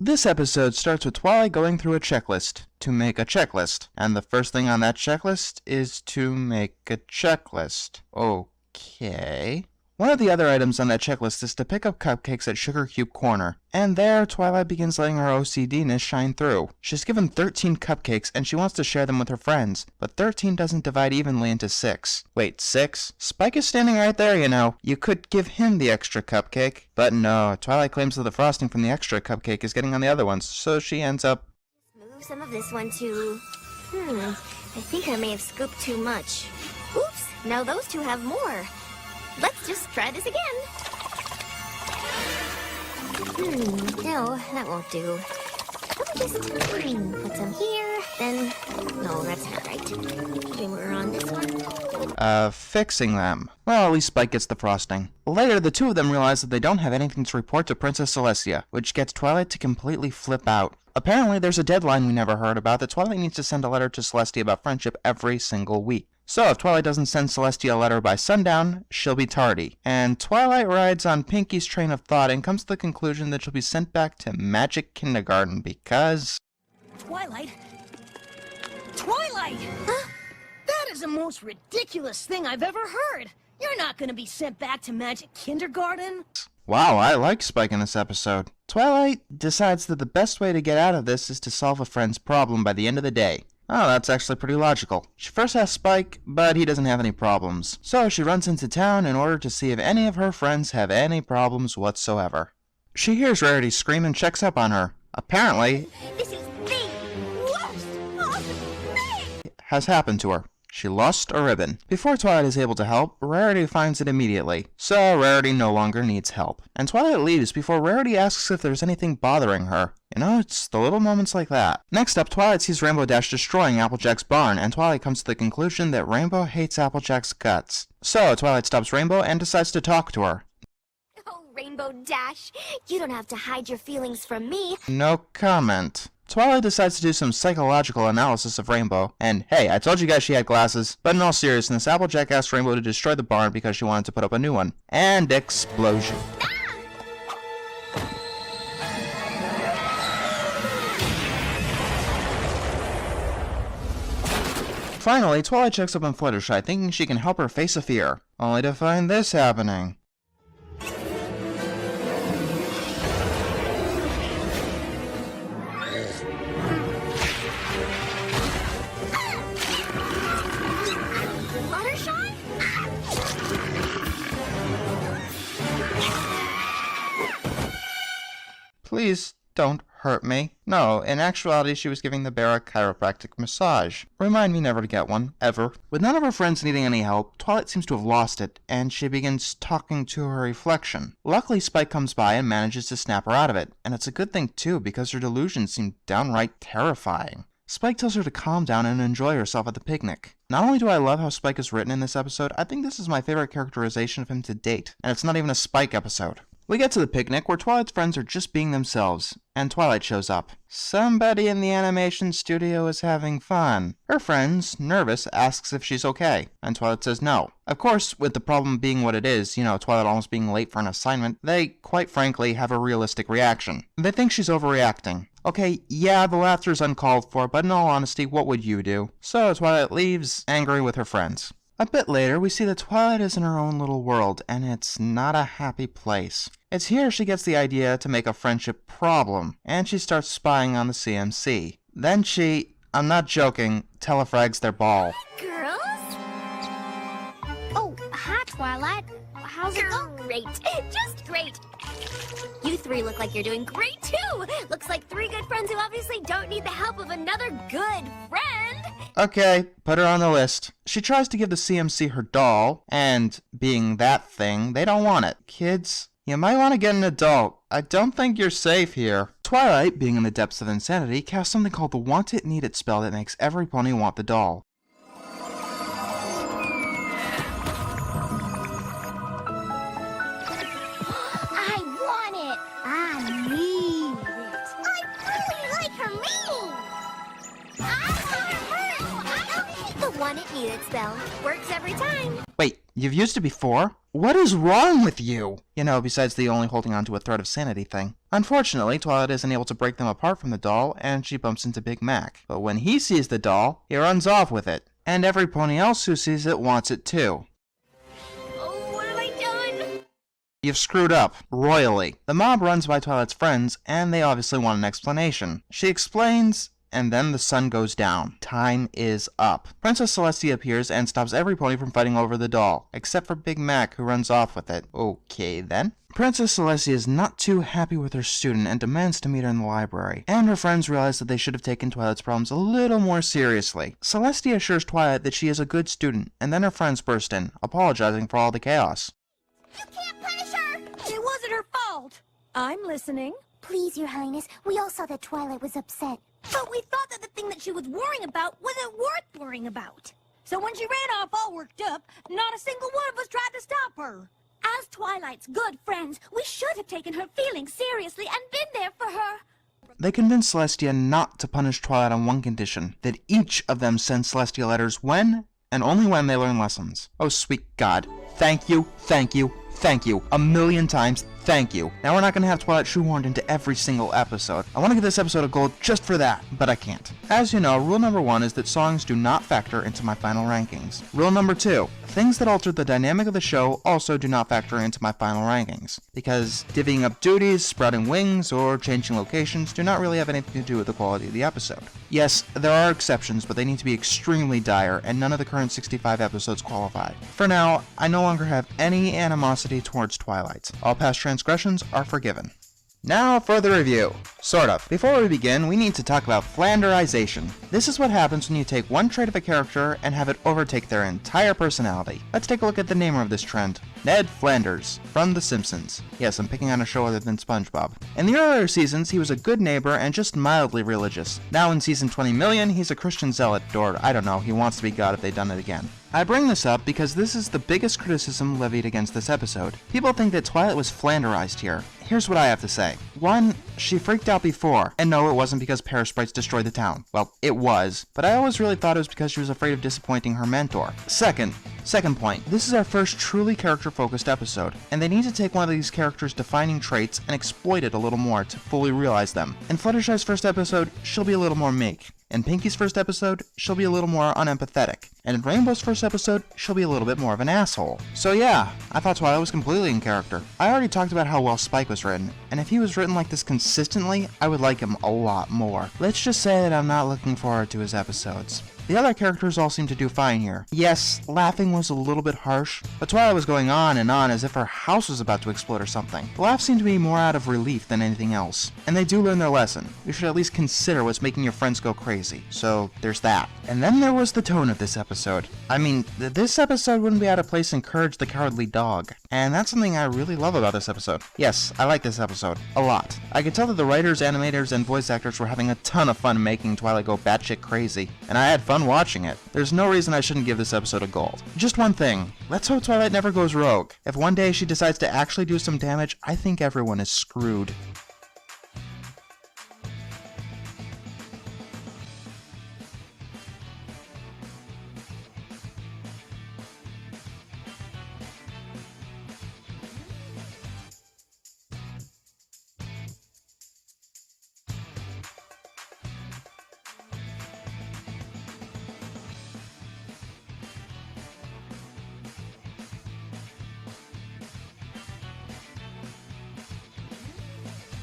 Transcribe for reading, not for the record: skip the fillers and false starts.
This episode starts with Twilight going through a checklist to make a checklist, and the first thing on that checklist is to make a checklist. Okay. One of the other items on that checklist is to pick up cupcakes at Sugar Cube Corner, and there Twilight begins letting her OCD-ness shine through. She's given 13 cupcakes and she wants to share them with her friends, but 13 doesn't divide evenly into 6. Wait, 6? Spike is standing right there, you know. You could give him the extra cupcake. But no, Twilight claims that the frosting from the extra cupcake is getting on the other ones, so she ends up... Move some of this one to... I think I may have scooped too much. Oops, now those two have more. Let's just try this again. No, that won't do. Let me just put some here, then... No, that's not right. Maybe we're on this one. Fixing them. Well, at least Spike gets the frosting. Later, the two of them realize that they don't have anything to report to Princess Celestia, which gets Twilight to completely flip out. Apparently, there's a deadline we never heard about that Twilight needs to send a letter to Celestia about friendship every single week. So, if Twilight doesn't send Celestia a letter by sundown, she'll be tardy. And Twilight rides on Pinky's train of thought and comes to the conclusion that she'll be sent back to Magic Kindergarten because... Twilight? Twilight! Huh? That is the most ridiculous thing I've ever heard! You're not gonna be sent back to Magic Kindergarten? Wow, I like Spike in this episode. Twilight decides that the best way to get out of this is to solve a friend's problem by the end of the day. Oh, that's actually pretty logical. She first asks Spike, but he doesn't have any problems. So she runs into town in order to see if any of her friends have any problems whatsoever. She hears Rarity scream and checks up on her. Apparently, This is the worst thing! has happened to her. She lost a ribbon. Before Twilight is able to help, Rarity finds it immediately. So Rarity no longer needs help. And Twilight leaves before Rarity asks if there's anything bothering her. You know, it's the little moments like that. Next up, Twilight sees Rainbow Dash destroying Applejack's barn, and Twilight comes to the conclusion that Rainbow hates Applejack's guts. So Twilight stops Rainbow and decides to talk to her. Oh, Rainbow Dash, you don't have to hide your feelings from me. No comment. Twilight decides to do some psychological analysis of Rainbow, and hey, I told you guys she had glasses, but in all seriousness, Applejack asked Rainbow to destroy the barn because she wanted to put up a new one. And explosion. Finally, Twilight checks up on Fluttershy, thinking she can help her face a fear, only to find this happening. Fluttershy? Please don't hurt me. No, in actuality, she was giving the bear a chiropractic massage. Remind me never to get one, ever. With none of her friends needing any help, Twilight seems to have lost it, and she begins talking to her reflection. Luckily, Spike comes by and manages to snap her out of it, and it's a good thing too, because her delusions seem downright terrifying. Spike tells her to calm down and enjoy herself at the picnic. Not only do I love how Spike is written in this episode, I think this is my favorite characterization of him to date, and it's not even a Spike episode. We get to the picnic where Twilight's friends are just being themselves, and Twilight shows up. Somebody in the animation studio is having fun. Her friends, nervous, asks if she's okay, and Twilight says no. Of course, with the problem being what it is, you know, Twilight almost being late for an assignment, they, quite frankly, have a realistic reaction. They think she's overreacting. Okay, yeah, the laughter's uncalled for, but in all honesty, what would you do? So Twilight leaves, angry with her friends. A bit later, we see that Twilight is in her own little world, and it's not a happy place. It's here she gets the idea to make a friendship problem, and she starts spying on the CMC. Then she, I'm not joking, telefrags their ball. Girls? Oh, hi, Twilight. How's it going? Great. Just great. You three look like you're doing great, too. Looks like three good friends who obviously don't need the help of another good friend. Okay, put her on the list. She tries to give the CMC her doll, and being that thing, they don't want it. Kids, you might want to get an adult. I don't think you're safe here. Twilight, being in the depths of insanity, casts something called the Want It Need It spell that makes every pony want the doll. I want it. I need it. I really like her mean. I want her. The Want It Need It spell works every time. Wait, You've used it before? What is wrong with you? You know, besides the only holding on to a thread of sanity thing. Unfortunately, Twilight isn't able to break them apart from the doll, and she bumps into Big Mac. But when he sees the doll, he runs off with it. And every pony else who sees it wants it too. Oh, what have I done? You've screwed up, royally. The mob runs by Twilight's friends, and they obviously want an explanation. She explains, and then the sun goes down. Time is up. Princess Celestia appears and stops every pony from fighting over the doll, except for Big Mac, who runs off with it. Okay, then. Princess Celestia is not too happy with her student and demands to meet her in the library, and her friends realize that they should have taken Twilight's problems a little more seriously. Celestia assures Twilight that she is a good student, and then her friends burst in, apologizing for all the chaos. You can't punish her! It wasn't her fault. I'm listening. Please, Your Highness, we all saw that Twilight was upset. But we thought that the thing that she was worrying about wasn't worth worrying about. So when she ran off all worked up, not a single one of us tried to stop her. As Twilight's good friends, we should have taken her feelings seriously and been there for her. They convince Celestia not to punish Twilight on one condition, that each of them send Celestia letters when, and only when, they learn lessons. Oh, sweet God. Thank you, thank you, thank you. A million times, thank you. Now we're not going to have Twilight shoehorned into every single episode. I want to give this episode a gold just for that, but I can't. As you know, rule number 1 is that songs do not factor into my final rankings. Rule number 2, things that altered the dynamic of the show also do not factor into my final rankings, because divvying up duties, sprouting wings, or changing locations do not really have anything to do with the quality of the episode. Yes, there are exceptions, but they need to be extremely dire, and none of the current 65 episodes qualify. For now, I no longer have any animosity towards Twilight. All past transgressions are forgiven. Now for the review. Sort of. Before we begin, we need to talk about Flanderization. This is what happens when you take one trait of a character and have it overtake their entire personality. Let's take a look at the namer of this trend. Ned Flanders, from The Simpsons. Yes, I'm picking on a show other than SpongeBob. In the earlier seasons, he was a good neighbor and just mildly religious. Now in season 20 million, he's a Christian zealot, or I don't know, he wants to be God if they'd done it again. I bring this up because this is the biggest criticism levied against this episode. People think that Twilight was Flanderized here. Here's what I have to say. 1, she freaked out before, and no, it wasn't because Parasprites destroyed the town. Well, it was, but I always really thought it was because she was afraid of disappointing her mentor. Second point, this is our first truly character-focused episode, and they need to take one of these characters' defining traits and exploit it a little more to fully realize them. In Fluttershy's first episode, she'll be a little more meek. In Pinky's first episode, she'll be a little more unempathetic. And in Rainbow's first episode, she'll be a little bit more of an asshole. So yeah, I thought Twilight was completely in character. I already talked about how well Spike was written, and if he was written like this consistently, I would like him a lot more. Let's just say that I'm not looking forward to his episodes. The other characters all seem to do fine here. Yes, laughing was a little bit harsh, but Twilight was going on and on as if her house was about to explode or something. The laughs seemed to be more out of relief than anything else. And they do learn their lesson. You should at least consider what's making your friends go crazy. So there's that. And then there was the tone of this episode. I mean, this episode wouldn't be out of place in Courage the Cowardly Dog. And that's something I really love about this episode. Yes, I like this episode. A lot. I could tell that the writers, animators, and voice actors were having a ton of fun making Twilight go batshit crazy. And I had fun watching it. There's no reason I shouldn't give this episode a gold. Just one thing. Let's hope Twilight never goes rogue. If one day she decides to actually do some damage, I think everyone is screwed.